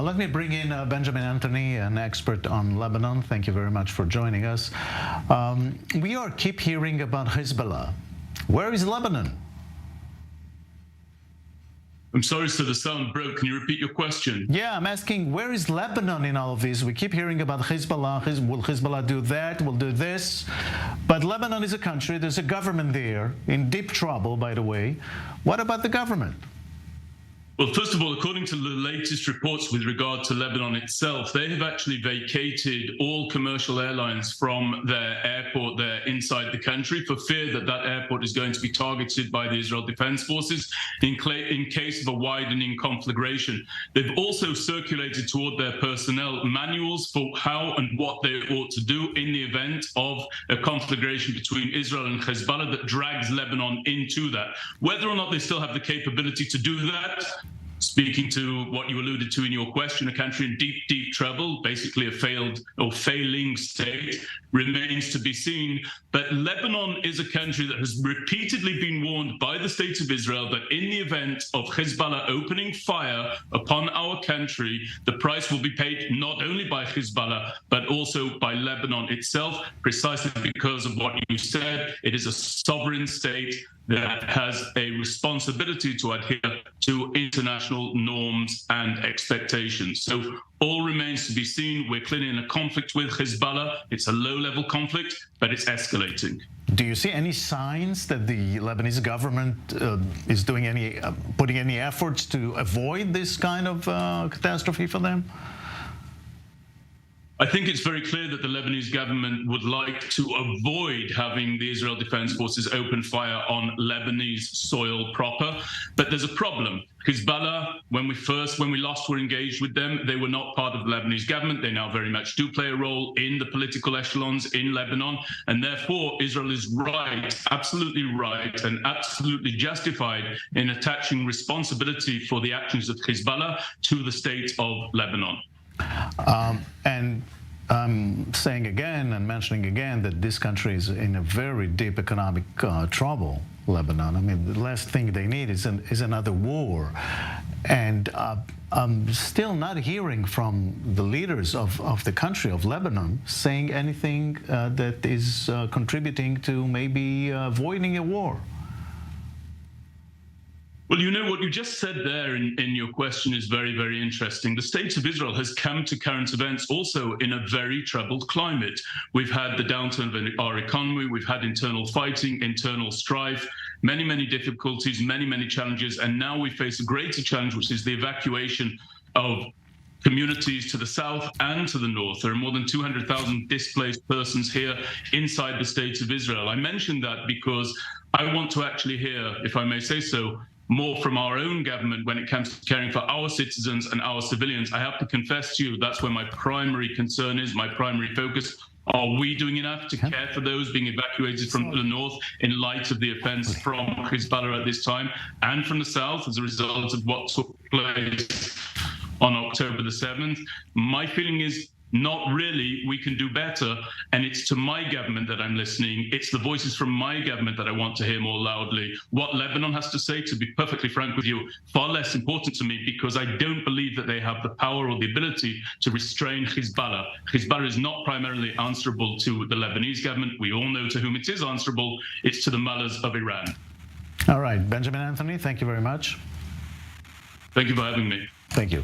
Let me bring in Benjamin Anthony, an expert on Lebanon. Thank you very much for joining us. We keep hearing about Hezbollah. Where is Lebanon? I'm sorry, sir, the sound broke. Can you repeat your question? Yeah, I'm asking, where is Lebanon in all of this? We keep hearing about Hezbollah. Will Hezbollah do that? Will do this? But Lebanon is a country. There's a government there in deep trouble, by the way. What about the government? Well, first of all, according to the latest reports with regard to Lebanon itself, they have actually vacated all commercial airlines from their airport there inside the country for fear that that airport is going to be targeted by the Israel Defense Forces in case of a widening conflagration. They've also circulated toward their personnel manuals for how and what they ought to do in the event of a conflagration between Israel and Hezbollah that drags Lebanon into that. Whether or not they still have the capability to do that, speaking to what you alluded to in your question, a country in deep, deep trouble, basically a failed or failing state, remains to be seen. But Lebanon is a country that has repeatedly been warned by the state of Israel that in the event of Hezbollah opening fire upon our country, the price will be paid not only by Hezbollah, but also by Lebanon itself, precisely because of what you said. It is a sovereign state that has a responsibility to adhere to international norms and expectations. So all remains to be seen. We're clearly in a conflict with Hezbollah. It's a low-level conflict, but it's escalating. Do you see any signs that the Lebanese government is doing putting any efforts to avoid this kind of catastrophe for them? I think it's very clear that the Lebanese government would like to avoid having the Israel Defense Forces open fire on Lebanese soil proper. But there's a problem. Hezbollah, when we last were engaged with them, they were not part of the Lebanese government. They now very much do play a role in the political echelons in Lebanon. And therefore, Israel is right, absolutely right, and absolutely justified in attaching responsibility for the actions of Hezbollah to the state of Lebanon. And I'm saying again and mentioning again that this country is in a very deep economic trouble, Lebanon. I mean, the last thing they need is another war. And I'm still not hearing from the leaders of the country, of Lebanon, saying anything that is contributing to maybe avoiding a war. Well, you know, what you just said there in your question is very, very interesting. The state of Israel has come to current events also in a very troubled climate. We've had the downturn of our economy, we've had internal fighting, internal strife, many, many difficulties, many, many challenges, and now we face a greater challenge, which is the evacuation of communities to the south and to the north. There are more than 200,000 displaced persons here inside the state of Israel. I mentioned that because I want to actually hear, if I may say so, more from our own government when it comes to caring for our citizens and our civilians. I have to confess to you, that's where my primary concern is, my primary focus. Are we doing enough to care for those being evacuated from the north in light of the offense from Hezbollah at this time, and from the south as a result of what took place on October the 7th? My feeling is not really. We can do better. And it's to my government that I'm listening. It's the voices from my government that I want to hear more loudly. What Lebanon has to say, to be perfectly frank with you, far less important to me, because I don't believe that they have the power or the ability to restrain Hezbollah. Hezbollah is not primarily answerable to the Lebanese government. We all know to whom it is answerable. It's to the mullahs of Iran. All right. Benjamin Anthony, thank you very much. Thank you for having me. Thank you.